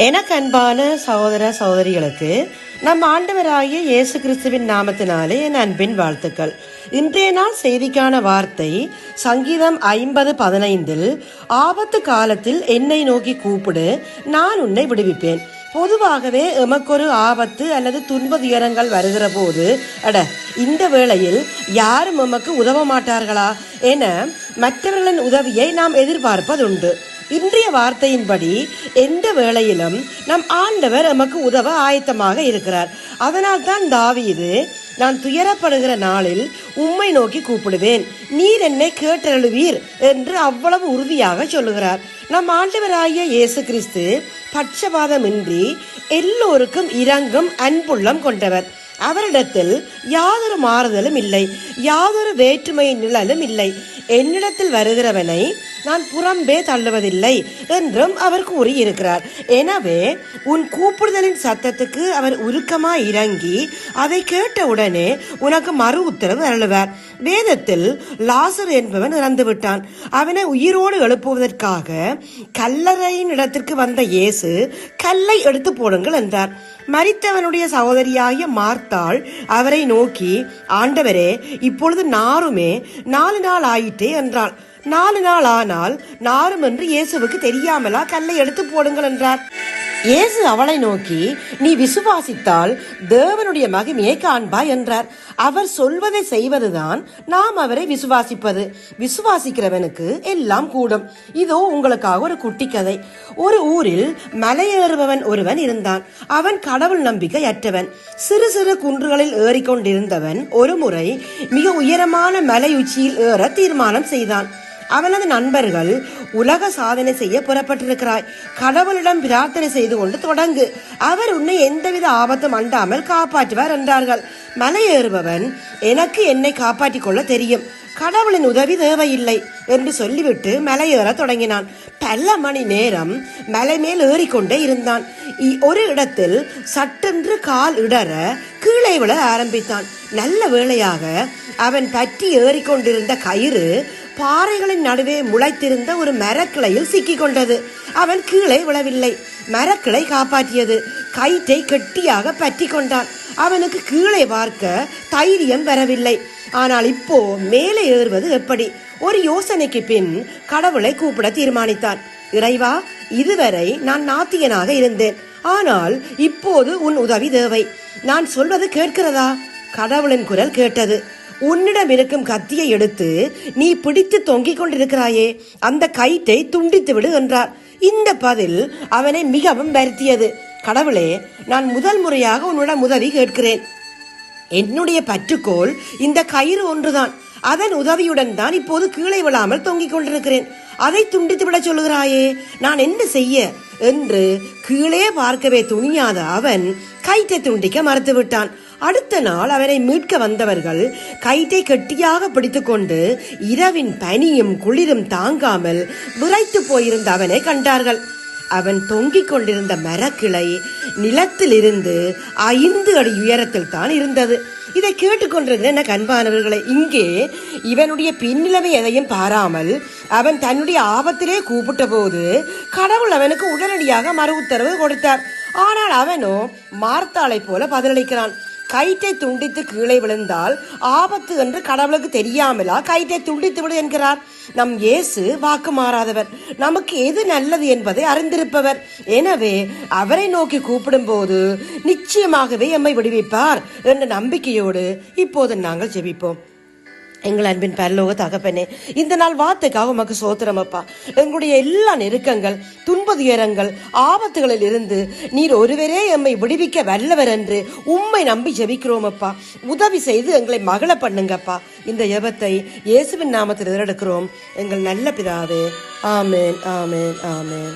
எனக்கு அன்பான சகோதர சகோதரிகளுக்கு நம் ஆண்டவராகிய இயேசு கிறிஸ்துவின் நாமத்தினாலே என் அன்பின் வாழ்த்துக்கள். இன்றைய நாள் செய்திக்கான வார்த்தை சங்கீதம் 50:15. ஆபத்து காலத்தில் என்னை நோக்கி கூப்பிடு, நான் உன்னை விடுவிப்பேன். பொதுவாகவே எமக்கொரு ஆபத்து அல்லது துன்ப துயரங்கள் வருகிற போது இந்த வேளையில் யாரும் எமக்கு உதவ மாட்டார்களா என மற்றவர்களின் உதவியை நாம் எதிர்பார்ப்பதுண்டு. இன்றைய வார்த்தையின்படி எந்த வேளையிலும் நம் ஆண்டவர் எமக்கு உதவ ஆயத்தமாக இருக்கிறார். அதனால் தான் தாவீது, நான் துயரப்படுகிற நாளில் உம்மை நோக்கி கூப்பிடுவேன், நீர் என்னை கேட்டருளுவீர் என்று அவ்வளவு உறுதியாக சொல்லுகிறார். நம் ஆண்டவராகிய இயேசு கிறிஸ்து பட்சபாதமின்றி எல்லோருக்கும் இரங்கும் அன்புள்ளம் கொண்டவர். அவரிடத்தில் யாதொரு மாறுதலும் இல்லை, யாதொரு வேற்றுமையின் நிழலும் இல்லை. என்னிடத்தில் வருகிறவனை நான் புறம்பே தள்ளுவதில்லை என்றும் அவர் கூறியிருக்கிறார். எனவே உன் கூப்பிடுதலின் சத்தத்துக்கு அவர் உருக்கமாய் இறங்கி அதை கேட்டவுடனே உனக்கு மறு உத்தரவு அருளுவார். வேதத்தில் லாசர் என்பவன் இறந்து விட்டான். அவனை உயிரோடு எழுப்புவதற்காக கல்லறையின் இடத்திற்கு வந்த இயேசு கல்லை எடுத்து போடுங்கள் என்றார். மரித்தவனுடைய சகோதரியாகிய மார்த்தாள் அவரை நோக்கி, ஆண்டவரே, இப்பொழுது நாருமே 4 நாள் ஆயிட்டே என்றாள். 4 நாள் ஆனால் நாரும் என்று இயேசுவுக்கு தெரியாமலா கல்லை எடுத்து போடுங்கள் என்றார். இயேசு அவளை நோக்கி, நீ விசுவாசித்தால் தேவனுடைய மகிமையை காண்பாய் என்றார். அவர் சொல்வதை செய்வதுதான் நாம் அவரை விசுவாசிப்பது. விசுவாசிக்கிறவனுக்கு எல்லாம் கூடும். இதோ உங்களுக்காக ஒரு குட்டி கதை. ஒரு ஊரில் மலையேறுபவன் ஒருவன் இருந்தான். அவன் கடவுள் நம்பிக்கை அற்றவன். சிறு சிறு குன்றுகளில் ஏறிக்கொண்டிருந்தவன் ஒரு முறை மிக உயரமான மலை உச்சியில் ஏற தீர்மானம் செய்தான். அவனது நண்பர்கள், உலக சாதனை செய்ய புறப்பட்டிருக்கிறாய், கடவுளிடம் பிரார்த்தனை செய்து கொண்டு தொடங்கு, அவர் உன்னை எந்தவித ஆபத்தும் அண்டாமல் காப்பாற்றுவார் என்றார்கள். மலையேறுபவன், எனக்கு என்னை காப்பாற்றிக் கொள்ள தெரியும், கடவுளின் உதவி தேவையில்லை என்று சொல்லிவிட்டு மலையேற தொடங்கினான். பல மணி நேரம் மலை மேல் ஏறிக்கொண்டே இருந்தான். ஒரு இடத்தில் சட்டென்று கால் இடற கீழே விழ ஆரம்பித்தான். நல்ல வேளையாக அவன் பற்றி ஏறிக்கொண்டிருந்த கயிறு பாறைகளின் நடுவே முளைத்திருந்த ஒரு மரக்கிளையில் சிக்கி கொண்டது. அவன் கீழே விழவில்லை. மரக்கிளை காப்பாற்றியது. கயிற்றை கெட்டியாக பற்றி கொண்டான். அவனுக்கு கீழே பார்க்க தைரியம் வரவில்லை. ஆனால் இப்போ மேலே ஏறுவது எப்படி? ஒரு யோசனைக்கு பின் கடவுளை கூப்பிட தீர்மானித்தான். இறைவா, இதுவரை நான் நாத்தியனாக இருந்தேன், ஆனால் இப்போது உன் உதவி தேவை. நான் சொல்வது கேட்கிறதா? கடவுளின் குரல் கேட்டது. உன்னிடம் இருக்கும் கத்தியை எடுத்து நீ பிடித்து தொங்கிக் கொண்டிருக்கிறாயே, அந்த கயிற்றை துண்டித்து விடு என்றார். இந்த பதில் அவனை மிகவும் வருத்தியது. கடவுளே, நான் முதல் முறையாக உன்னிடம் உதவி கேட்கிறேன். என்னுடைய பற்றுக்கோள் இந்த கயிறு ஒன்றுதான். அதன் உதவியுடன் தான் இப்போது கீழே விழாமல் தொங்கிக் கொண்டிருக்கிறேன். அதை துண்டித்து விட சொல்லுகிறாயே, நான் என்ன செய்ய என்று கீழே பார்க்கவே துணியாத அவன் கயிற்றை துண்டிக்க மறுத்துவிட்டான். அடுத்த நாள் அவனை மீட்க வந்தவர்கள் கயிற்றை கெட்டியாக பிடித்துக்கொண்டு இரவின் பனியும் குளிரும் தாங்காமல் விரைத்து போயிருந்த அவனை கண்டார்கள். அவன் தொங்கிக் கொண்டிருந்த மரக்கிளை நிலத்தில் இருந்து 5 அடி உயரத்தில் தான் இருந்தது. இதை கேட்டுக்கொண்டிருக்கிற என்ன கண்பானவர்களை, இங்கே இவனுடைய பின்னிலைமை எதையும் பாராமல் அவன் தன்னுடைய ஆபத்திலே கூப்பிட்ட போது கடவுள் அவனுக்கு உடனடியாக மறு உத்தரவு கொடுத்தார். ஆனால் அவனோ மார்த்தாளை போல பதிலளிக்கிறான். கயிற்றை துண்டித்து கீழே விழுந்தால் ஆபத்து என்று கடவுளுக்கு தெரியாமலா கயிற்றை துண்டித்து விடு என்கிறார். நம் இயேசு வாக்கு மாறாதவர், நமக்கு எது நல்லது என்பதை அறிந்திருப்பவர். எனவே அவரை நோக்கி கூப்பிடும் போது நிச்சயமாகவே எம்மை விடுவிப்பார் என்ற நம்பிக்கையோடு இப்போது நாங்கள் ஜெபிப்போம். எங்கள் அன்பின் பரலோக தகப்பனே, இந்த நாள் வார்த்தைக்காக உமக்கு சோத்திரம் அப்பா. எங்களுடைய எல்லா நெருக்கங்கள், துன்ப துயரங்கள், ஆபத்துகளில் இருந்து நீர் ஒருவரே எம்மை விடுவிக்க வல்லவர் என்று உம்மை நம்பி ஜெபிக்கிறோம் அப்பா. உதவி செய்து எங்களை மகள பண்ணுங்கப்பா. இந்த ஜெபத்தை இயேசுவின் நாமத்தில் எடுக்கிறோம் எங்கள் நல்ல பிதாவே. ஆமேன், ஆமேன், ஆமேன்.